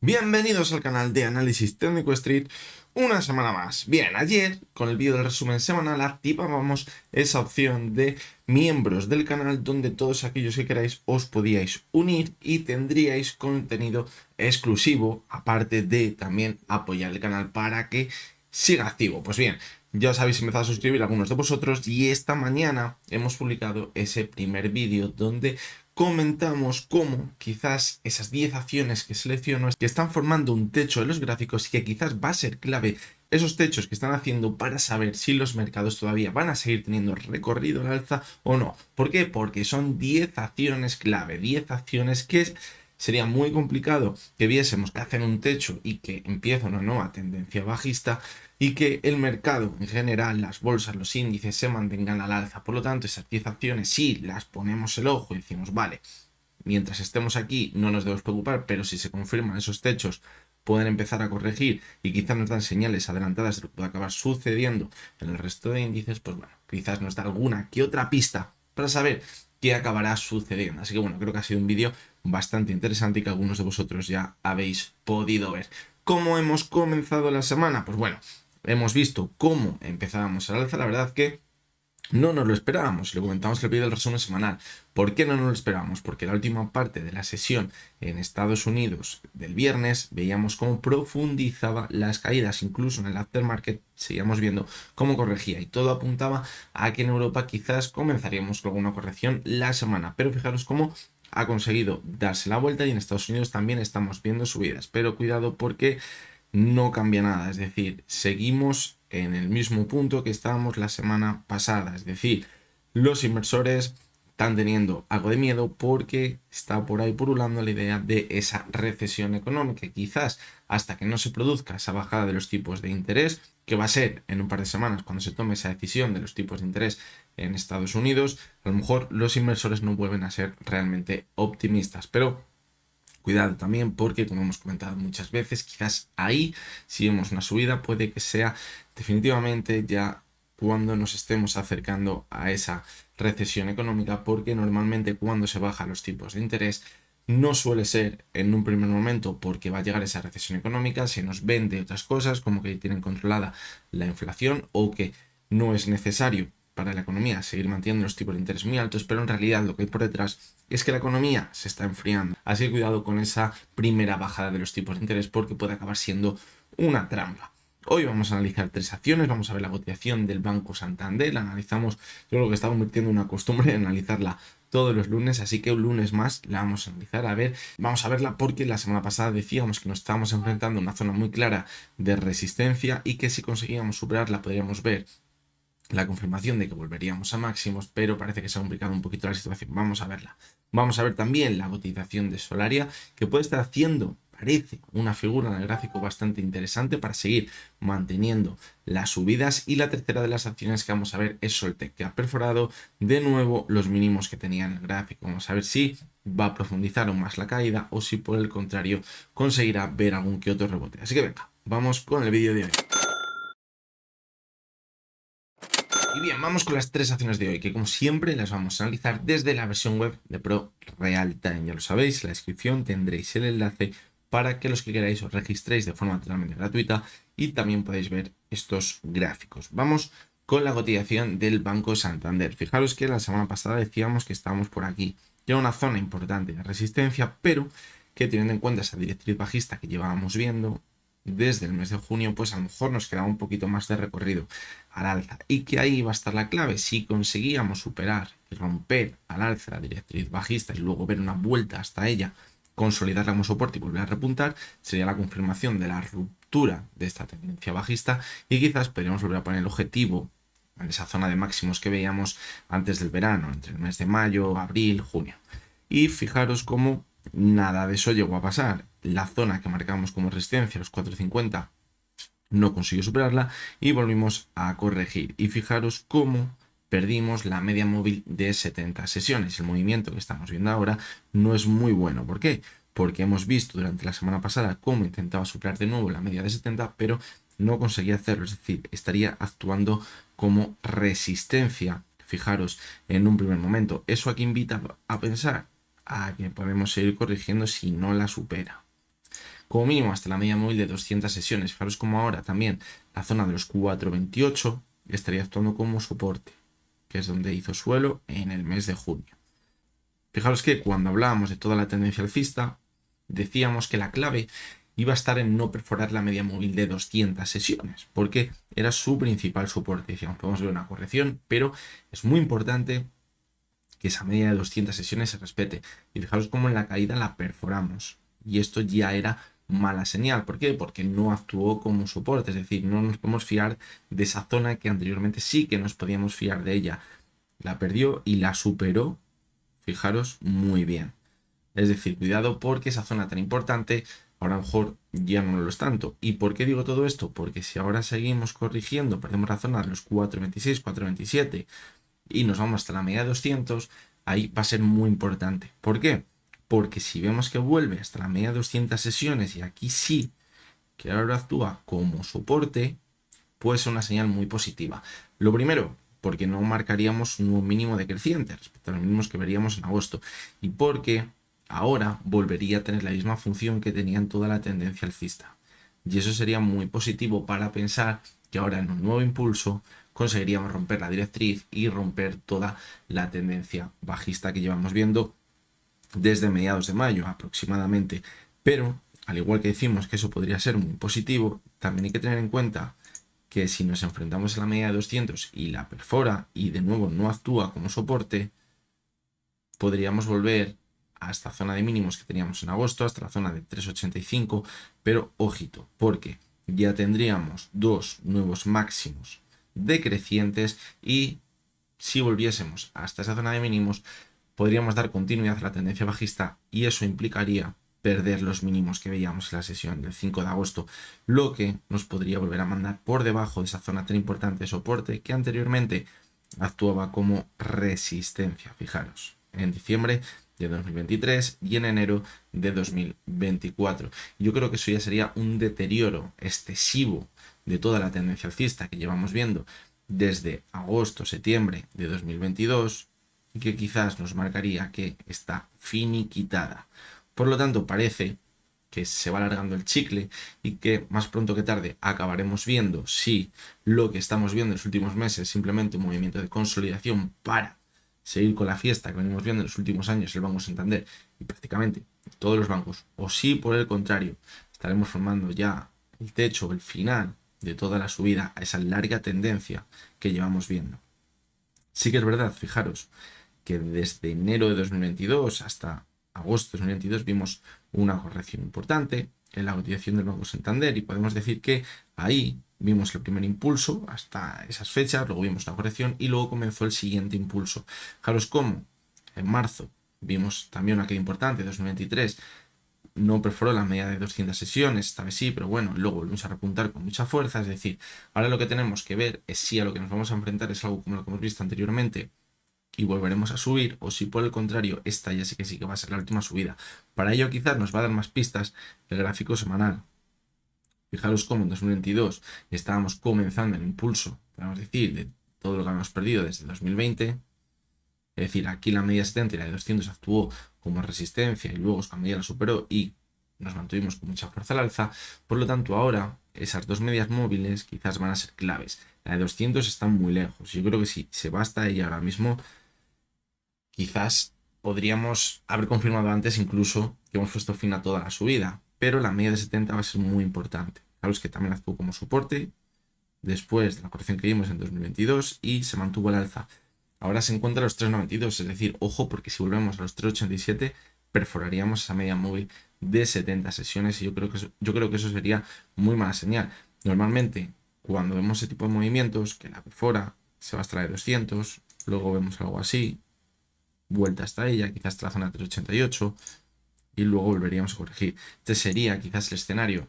Bienvenidos al canal de Análisis Técnico Street, una semana más. Bien, ayer con el vídeo del resumen semanal activábamos esa opción de miembros del canal donde todos aquellos que queráis os podíais unir y tendríais contenido exclusivo, aparte de también apoyar el canal para que siga activo. Pues bien, ya os habéis empezado a suscribir algunos de vosotros y esta mañana hemos publicado ese primer vídeo donde comentamos cómo quizás esas 10 acciones que selecciono que están formando un techo en los gráficos y que quizás va a ser clave esos techos que están haciendo para saber si los mercados todavía van a seguir teniendo recorrido al alza o no. ¿Por qué? Porque son 10 acciones clave, 10 acciones que sería muy complicado que viésemos que hacen un techo y que empieza una nueva tendencia bajista y que el mercado en general, las bolsas, los índices se mantengan al alza. Por lo tanto, esas 10 acciones sí las ponemos el ojo y decimos, vale, mientras estemos aquí no nos debemos preocupar, pero si se confirman esos techos pueden empezar a corregir y quizás nos dan señales adelantadas de lo que puede acabar sucediendo en el resto de índices, pues bueno, quizás nos da alguna que otra pista para saber qué acabará sucediendo. Así que bueno, creo que ha sido un vídeo bastante interesante y que algunos de vosotros ya habéis podido ver. ¿Cómo hemos comenzado la semana? Pues bueno, hemos visto cómo empezábamos al alza. La verdad que no nos lo esperábamos, lo comentamos en el vídeo del resumen semanal. ¿Por qué no nos lo esperábamos? Porque la última parte de la sesión en Estados Unidos del viernes veíamos cómo profundizaba las caídas, incluso en el aftermarket seguíamos viendo cómo corregía y todo apuntaba a que en Europa quizás comenzaríamos con alguna corrección la semana, pero fijaros cómo ha conseguido darse la vuelta y en Estados Unidos también estamos viendo subidas, pero cuidado porque no cambia nada, es decir, seguimos en el mismo punto que estábamos la semana pasada, es decir, los inversores están teniendo algo de miedo porque está por ahí purulando la idea de esa recesión económica. Quizás hasta que no se produzca esa bajada de los tipos de interés, que va a ser en un par de semanas cuando se tome esa decisión de los tipos de interés en Estados Unidos, a lo mejor los inversores no vuelven a ser realmente optimistas, pero cuidado también porque, como hemos comentado muchas veces, quizás ahí, si vemos una subida, puede que sea definitivamente ya cuando nos estemos acercando a esa recesión económica, porque normalmente cuando se bajan los tipos de interés no suele ser en un primer momento porque va a llegar esa recesión económica, se nos vende otras cosas como que tienen controlada la inflación o que no es necesario para la economía seguir manteniendo los tipos de interés muy altos, pero en realidad lo que hay por detrás es que la economía se está enfriando. Así que cuidado con esa primera bajada de los tipos de interés porque puede acabar siendo una trampa. Hoy vamos a analizar 3 acciones, vamos a ver la cotización del Banco Santander, la analizamos, yo creo que está convirtiendo en una costumbre analizarla todos los lunes, así que un lunes más la vamos a analizar, vamos a verla porque la semana pasada decíamos que nos estábamos enfrentando a una zona muy clara de resistencia y que si conseguíamos superarla podríamos ver la confirmación de que volveríamos a máximos, pero parece que se ha complicado un poquito la situación. Vamos a verla. Vamos a ver también la cotización de Solaria, que puede estar haciendo, parece, una figura en el gráfico bastante interesante para seguir manteniendo las subidas. Y la tercera de las acciones que vamos a ver es Soltec, que ha perforado de nuevo los mínimos que tenía en el gráfico. Vamos a ver si va a profundizar aún más la caída o si por el contrario conseguirá ver algún que otro rebote. Así que venga, vamos con el vídeo de hoy. Y bien, vamos con las 3 acciones de hoy, que como siempre las vamos a analizar desde la versión web de Pro Realtime. Ya lo sabéis, en la descripción tendréis el enlace para que los que queráis os registréis de forma totalmente gratuita y también podéis ver estos gráficos. Vamos con la cotización del Banco Santander. Fijaros que la semana pasada decíamos que estábamos por aquí, que era una zona importante de resistencia, pero que teniendo en cuenta esa directriz bajista que llevábamos viendo desde el mes de junio, pues a lo mejor nos quedaba un poquito más de recorrido al alza y que ahí va a estar la clave. Si conseguíamos superar y romper al alza la directriz bajista y luego ver una vuelta hasta ella, consolidarla como soporte y volver a repuntar, sería la confirmación de la ruptura de esta tendencia bajista y quizás podríamos volver a poner el objetivo en esa zona de máximos que veíamos antes del verano, entre el mes de mayo, abril, junio. Y fijaros cómo nada de eso llegó a pasar. La zona que marcamos como resistencia, los 450, no consiguió superarla y volvimos a corregir. Y fijaros cómo perdimos la media móvil de 70 sesiones. El movimiento que estamos viendo ahora no es muy bueno. ¿Por qué? Porque hemos visto durante la semana pasada cómo intentaba superar de nuevo la media de 70, pero no conseguía hacerlo. Es decir, estaría actuando como resistencia. Fijaros en un primer momento. Eso aquí invita a pensar a que podemos seguir corrigiendo si no la supera. como mínimo hasta la media móvil de 200 sesiones. Fijaros como ahora también la zona de los 428 estaría actuando como soporte, que es donde hizo suelo en el mes de junio. Fijaros que cuando hablábamos de toda la tendencia alcista, decíamos que la clave iba a estar en no perforar la media móvil de 200 sesiones, porque era su principal soporte. Decíamos, podemos ver una corrección, pero es muy importante que esa media de 200 sesiones se respete. Y fijaros cómo en la caída la perforamos. Y esto ya era mala señal. ¿Por qué? Porque no actuó como soporte. Es decir, no nos podemos fiar de esa zona que anteriormente sí que nos podíamos fiar de ella. La perdió y la superó. Fijaros muy bien. Es decir, cuidado porque esa zona tan importante ahora a lo mejor ya no lo es tanto. ¿Y por qué digo todo esto? Porque si ahora seguimos corrigiendo, perdemos la zona de los 4.26, 4.27 y nos vamos hasta la media de 200, ahí va a ser muy importante. ¿Por qué? Porque si vemos que vuelve hasta la media de 200 sesiones y aquí sí que ahora actúa como soporte, puede ser una señal muy positiva. Lo primero, porque no marcaríamos un mínimo decreciente respecto a los mínimos que veríamos en agosto. Y porque ahora volvería a tener la misma función que tenía en toda la tendencia alcista. Y eso sería muy positivo para pensar que ahora en un nuevo impulso conseguiríamos romper la directriz y romper toda la tendencia bajista que llevamos viendo desde mediados de mayo aproximadamente. Pero, al igual que decimos que eso podría ser muy positivo, también hay que tener en cuenta que si nos enfrentamos a la media de 200 y la perfora y de nuevo no actúa como soporte, podríamos volver a esta zona de mínimos que teníamos en agosto, hasta la zona de 3,85, pero ojito, porque ya tendríamos dos nuevos máximos decrecientes y si volviésemos hasta esa zona de mínimos, podríamos dar continuidad a la tendencia bajista y eso implicaría perder los mínimos que veíamos en la sesión del 5 de agosto, lo que nos podría volver a mandar por debajo de esa zona tan importante de soporte que anteriormente actuaba como resistencia. Fijaros, en diciembre de 2023 y en enero de 2024. Yo creo que eso ya sería un deterioro excesivo de toda la tendencia alcista que llevamos viendo desde agosto, septiembre de 2022 y que quizás nos marcaría que está finiquitada. Por lo tanto, parece que se va alargando el chicle y que más pronto que tarde acabaremos viendo si lo que estamos viendo en los últimos meses es simplemente un movimiento de consolidación para seguir con la fiesta que venimos viendo en los últimos años el Banco Santander y prácticamente todos los bancos, o si por el contrario estaremos formando ya el techo, el final de toda la subida a esa larga tendencia que llevamos viendo. Sí que es verdad, fijaros, que desde enero de 2022 hasta agosto de 2022 vimos una corrección importante en la cotización del Banco Santander y podemos decir que ahí vimos el primer impulso hasta esas fechas, luego vimos una corrección y luego comenzó el siguiente impulso. Fijaros cómo en marzo vimos también una caída importante, 2023, no perforó la media de 200 sesiones, esta vez sí, pero bueno, luego volvimos a repuntar con mucha fuerza, es decir, ahora lo que tenemos que ver es si a lo que nos vamos a enfrentar es algo como lo que hemos visto anteriormente y volveremos a subir, o si por el contrario esta ya sí que va a ser la última subida. Para ello quizás nos va a dar más pistas el gráfico semanal. Fijaros cómo en 2022 estábamos comenzando el impulso, podemos decir, de todo lo que hemos perdido desde 2020. Es decir, aquí la media 70 y la de 200 actuó como resistencia y luego esta media la superó y nos mantuvimos con mucha fuerza al alza. Por lo tanto, ahora esas dos medias móviles quizás van a ser claves. La de 200 está muy lejos. Yo creo que si se va hasta ella ahora mismo, quizás podríamos haber confirmado antes incluso que hemos puesto fin a toda la subida, pero la media de 70 va a ser muy importante. Claro, que también actuó como soporte después de la corrección que vimos en 2022 y se mantuvo al alza. Ahora se encuentra a los 3,92, es decir, ojo porque si volvemos a los 3,87 perforaríamos esa media móvil de 70 sesiones y yo creo que eso sería muy mala señal. Normalmente cuando vemos ese tipo de movimientos que la perfora se va a extraer 200, luego vemos algo así, vuelta hasta ella, quizás hasta la zona 3,88 y luego volveríamos a corregir. Este sería quizás el escenario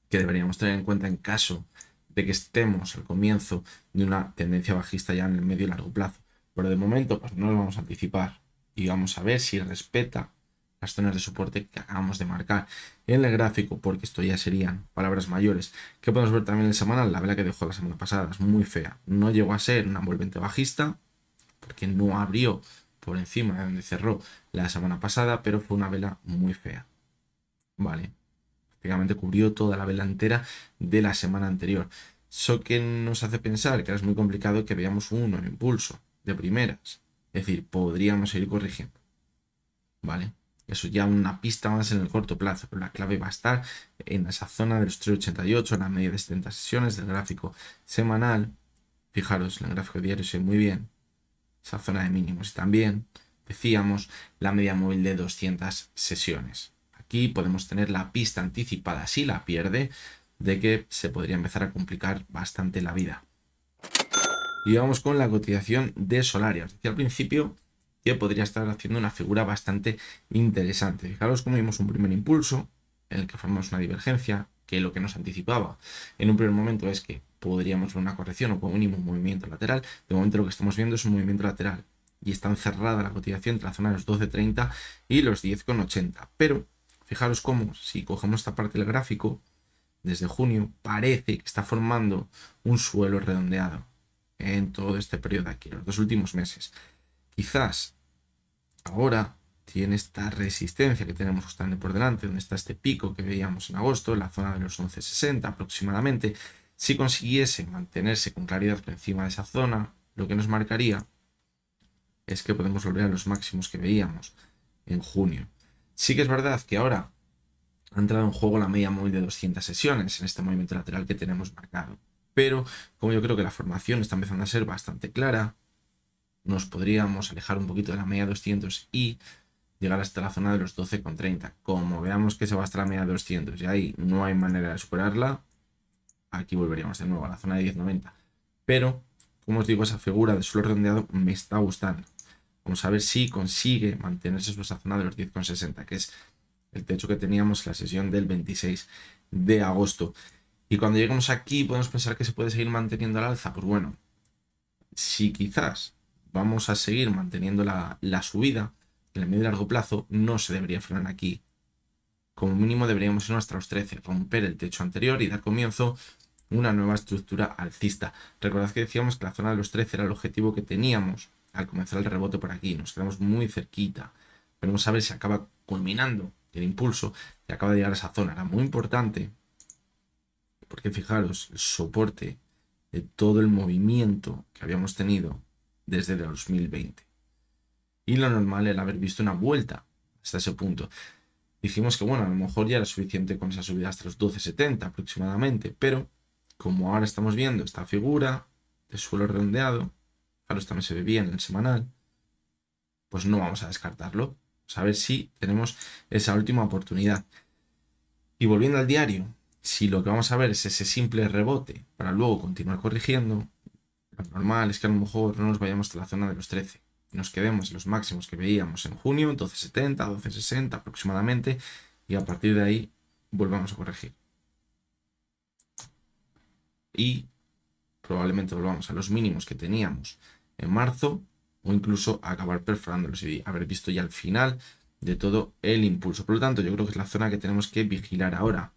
que deberíamos tener en cuenta en caso de que estemos al comienzo de una tendencia bajista ya en el medio y largo plazo. Pero de momento pues no lo vamos a anticipar y vamos a ver si respeta las zonas de soporte que acabamos de marcar en el gráfico, porque esto ya serían palabras mayores. Que podemos ver también en el semanal, la vela que dejó la semana pasada es muy fea. No llegó a ser una envolvente bajista porque no abrió por encima de donde cerró la semana pasada, pero fue una vela muy fea. Vale. prácticamente cubrió toda la vela entera de la semana anterior. Eso que nos hace pensar que era muy complicado que veamos un nuevo impulso de primeras. Es decir, podríamos ir corrigiendo, ¿vale? Eso ya una pista más en el corto plazo, pero la clave va a estar en esa zona de los 3,88, en la media de 70 sesiones del gráfico semanal. Fijaros, en el gráfico diario se ve muy bien esa zona de mínimos y también decíamos la media móvil de 200 sesiones. Aquí podemos tener la pista anticipada, si la pierde, de que se podría empezar a complicar bastante la vida. Y vamos con la cotización de Solaria. Os decía al principio que podría estar haciendo una figura bastante interesante. Fijaros cómo vimos un primer impulso en el que formamos una divergencia, que lo que nos anticipaba en un primer momento es que podríamos ver una corrección o como mínimo un movimiento lateral. De momento lo que estamos viendo es un movimiento lateral y está encerrada la cotización entre la zona de los 12,30 y los 10,80. Pero fijaros cómo, si cogemos esta parte del gráfico, desde junio parece que está formando un suelo redondeado en todo este periodo de aquí, los 2 últimos meses. Quizás ahora tiene esta resistencia que tenemos justamente por delante, donde está este pico que veíamos en agosto, en la zona de los 11,60 aproximadamente. Si consiguiese mantenerse con claridad por encima de esa zona, lo que nos marcaría es que podemos volver a los máximos que veíamos en junio. Sí que es verdad que ahora ha entrado en juego la media móvil de 200 sesiones en este movimiento lateral que tenemos marcado. Pero como yo creo que la formación está empezando a ser bastante clara, nos podríamos alejar un poquito de la media 200 y llegar hasta la zona de los 12,30. Como veamos que se va hasta la media 200 y ahí no hay manera de superarla, aquí volveríamos de nuevo a la zona de 10,90. Pero, como os digo, esa figura de suelo redondeado me está gustando. Vamos a ver si consigue mantenerse en esa zona de los 10,60, que es el techo que teníamos en la sesión del 26 de agosto. Y cuando lleguemos aquí podemos pensar que se puede seguir manteniendo al alza. Pues bueno, si quizás vamos a seguir manteniendo la subida en el medio y largo plazo, no se debería frenar aquí. Como mínimo deberíamos ir hasta los 13, romper el techo anterior y dar comienzo a una nueva estructura alcista. Recordad que decíamos que la zona de los 13 era el objetivo que teníamos al comenzar el rebote por aquí. Nos quedamos muy cerquita. Veremos a ver si acaba culminando el impulso y acaba de llegar a esa zona. Era muy importante porque fijaros, el soporte de todo el movimiento que habíamos tenido desde el 2020. Y lo normal era haber visto una vuelta hasta ese punto. Dijimos que bueno, a lo mejor ya era suficiente con esa subida hasta los 12,70 aproximadamente, pero como ahora estamos viendo esta figura de suelo redondeado, fijaros también se ve bien en el semanal, pues no vamos a descartarlo. Vamos a ver si tenemos esa última oportunidad. Y volviendo al diario, si lo que vamos a ver es ese simple rebote para luego continuar corrigiendo, lo normal es que a lo mejor no nos vayamos hasta la zona de los 13. Nos quedemos en los máximos que veíamos en junio, 12,70, 12,60 aproximadamente, y a partir de ahí volvamos a corregir. Y probablemente volvamos a los mínimos que teníamos en marzo, o incluso acabar perforándolos y haber visto ya el final de todo el impulso. Por lo tanto, yo creo que es la zona que tenemos que vigilar ahora.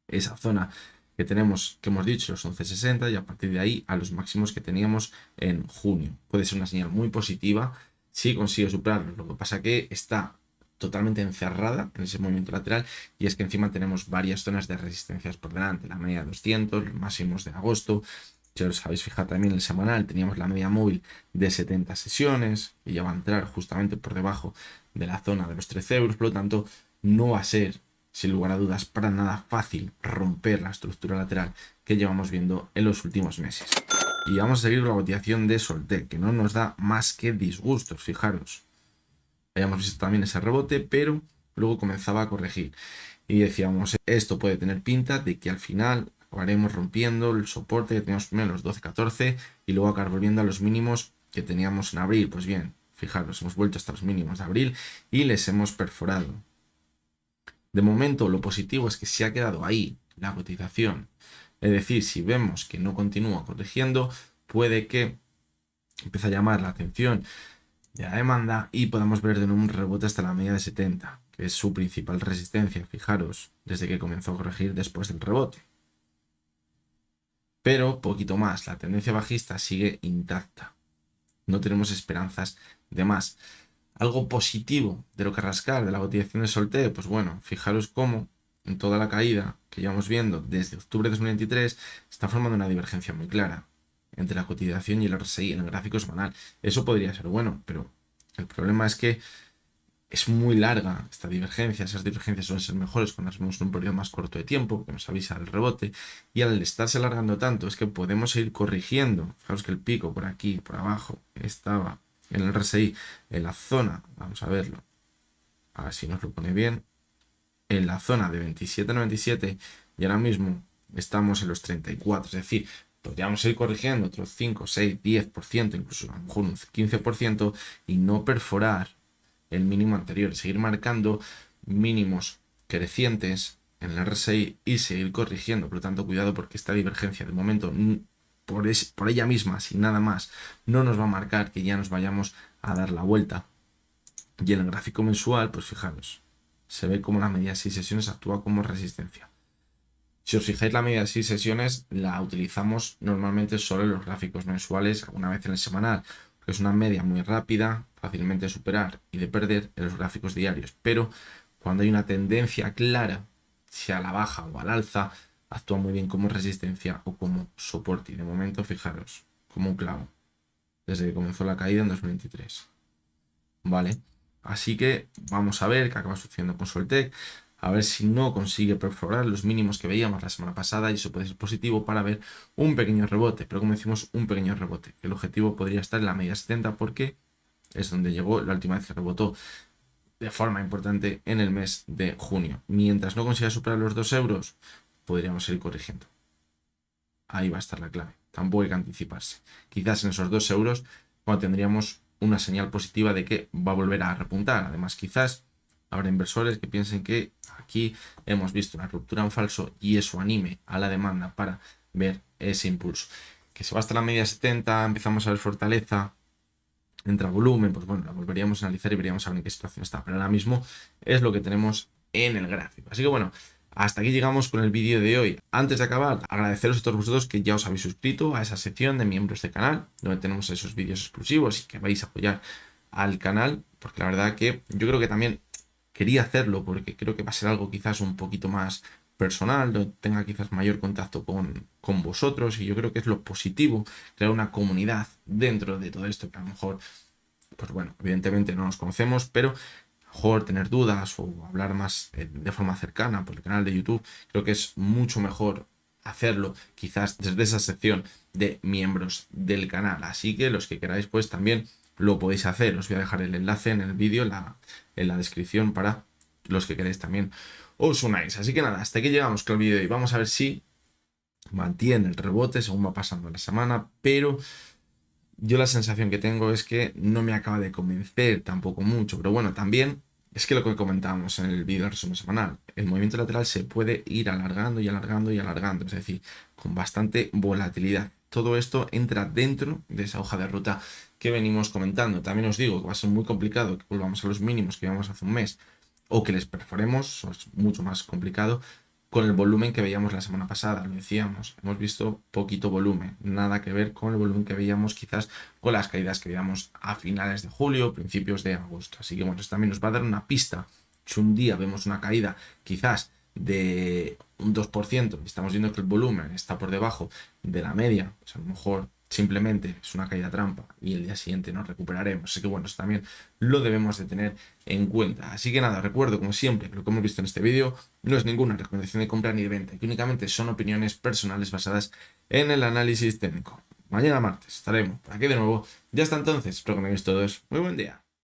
Esa zona que tenemos, que hemos dicho, los 11,60 y a partir de ahí a los máximos que teníamos en junio. Puede ser una señal muy positiva si consigue superarlo. Lo que pasa que está totalmente encerrada en ese movimiento lateral y es que encima tenemos varias zonas de resistencias por delante. La media de 200, los máximos de agosto. Si os habéis fijado también en el semanal, teníamos la media móvil de 70 sesiones y ya va a entrar justamente por debajo de la zona de los 13 euros. Por lo tanto, no va a ser, sin lugar a dudas, para nada fácil romper la estructura lateral que llevamos viendo en los últimos meses. Y vamos a seguir con la cotización de Soltec, que no nos da más que disgustos, fijaros. Habíamos visto también ese rebote, pero luego comenzaba a corregir. Y decíamos, esto puede tener pinta de que al final acabaremos rompiendo el soporte que teníamos primero en los 12,14 y luego acabar volviendo a los mínimos que teníamos en abril. Pues bien, fijaros, hemos vuelto hasta los mínimos de abril y les hemos perforado. De momento, lo positivo es que se ha quedado ahí la cotización. Es decir, si vemos que no continúa corrigiendo, puede que empiece a llamar la atención de la demanda y podamos ver de nuevo un rebote hasta la media de 70, que es su principal resistencia, fijaros, desde que comenzó a corregir después del rebote. Pero poquito más, la tendencia bajista sigue intacta. No tenemos esperanzas de más. Algo positivo de lo que rascar de la cotización de Soltec, pues bueno, fijaros cómo en toda la caída que llevamos viendo desde octubre de 2023, está formando una divergencia muy clara entre la cotización y el RSI en el gráfico semanal. Eso podría ser bueno, pero el problema es que es muy larga esta divergencia. Esas divergencias suelen ser mejores cuando las vemos en un periodo más corto de tiempo, porque nos avisa el rebote, y al estarse alargando tanto es que podemos ir corrigiendo. Fijaos que el pico por aquí, por abajo, estaba en el RSI, en la zona, vamos a verlo, a ver si nos lo pone bien, en la zona de 27,97 y ahora mismo estamos en los 34, es decir, podríamos ir corrigiendo otros 5, 6, 10%, incluso a lo mejor un 15% y no perforar el mínimo anterior, seguir marcando mínimos crecientes en el RSI y seguir corrigiendo. Por lo tanto, cuidado porque esta divergencia de momento por ella misma, sin nada más, no nos va a marcar que ya nos vayamos a dar la vuelta. Y en el gráfico mensual, pues fijaros, se ve como la media de 6 sesiones actúa como resistencia. Si os fijáis, la media de 6 sesiones la utilizamos normalmente solo en los gráficos mensuales, alguna vez en el semanal, porque es una media muy rápida, fácilmente de superar y de perder en los gráficos diarios. Pero cuando hay una tendencia clara, sea a la baja o al alza, actúa muy bien como resistencia o como soporte. Y de momento, fijaros, como un clavo, desde que comenzó la caída en 2023. ¿Vale? Así que vamos a ver qué acaba sucediendo con Soltec, a ver si no consigue perforar los mínimos que veíamos la semana pasada y eso puede ser positivo para ver un pequeño rebote, pero como decimos, un pequeño rebote. El objetivo podría estar en la media 70 porque es donde llegó la última vez que rebotó de forma importante en el mes de junio. Mientras no consiga superar los 2 euros, podríamos ir corrigiendo. Ahí va a estar la clave. Tampoco hay que anticiparse. Quizás en esos 2 euros, cuando tendríamos una señal positiva de que va a volver a repuntar. Además, quizás habrá inversores que piensen que aquí hemos visto una ruptura en falso y eso anime a la demanda para ver ese impulso. Que se va hasta la media 70, empezamos a ver fortaleza, entra volumen, pues bueno, la volveríamos a analizar y veríamos a ver en qué situación está. Pero ahora mismo es lo que tenemos en el gráfico. Así que bueno, hasta aquí llegamos con el vídeo de hoy. Antes de acabar, agradeceros a todos vosotros que ya os habéis suscrito a esa sección de miembros del canal, donde tenemos esos vídeos exclusivos y que vais a apoyar al canal, porque la verdad que yo creo que también quería hacerlo, porque creo que va a ser algo quizás un poquito más personal, donde tenga quizás mayor contacto con vosotros, y yo creo que es lo positivo, crear una comunidad dentro de todo esto, que a lo mejor, pues bueno, evidentemente no nos conocemos, pero mejor tener dudas o hablar más de forma cercana por el canal de YouTube, creo que es mucho mejor hacerlo quizás desde esa sección de miembros del canal. Así que los que queráis pues también lo podéis hacer. Os voy a dejar el enlace en el vídeo, en la descripción, para los que queráis también os unáis. Así que nada, hasta aquí llegamos con el vídeo y vamos a ver si mantiene el rebote según va pasando la semana, pero yo la sensación que tengo es que no me acaba de convencer tampoco mucho, pero bueno, también es que lo que comentábamos en el vídeo del resumen semanal, el movimiento lateral se puede ir alargando y alargando y alargando, es decir, con bastante volatilidad. Todo esto entra dentro de esa hoja de ruta que venimos comentando. También os digo que va a ser muy complicado que volvamos a los mínimos que llevamos hace un mes o que les perforemos, es mucho más complicado con el volumen que veíamos la semana pasada, lo decíamos, hemos visto poquito volumen, nada que ver con el volumen que veíamos quizás con las caídas que veíamos a finales de julio, principios de agosto. Así que bueno, esto también nos va a dar una pista. Si un día vemos una caída quizás de un 2% y estamos viendo que el volumen está por debajo de la media, pues a lo mejor simplemente es una caída trampa y el día siguiente nos recuperaremos. Así que bueno, esto también lo debemos de tener en cuenta. Así que nada, recuerdo como siempre que lo que hemos visto en este vídeo no es ninguna recomendación de compra ni de venta, que únicamente son opiniones personales basadas en el análisis técnico. Mañana martes estaremos por aquí de nuevo. Ya hasta entonces, espero que me veáis todos. Muy buen día.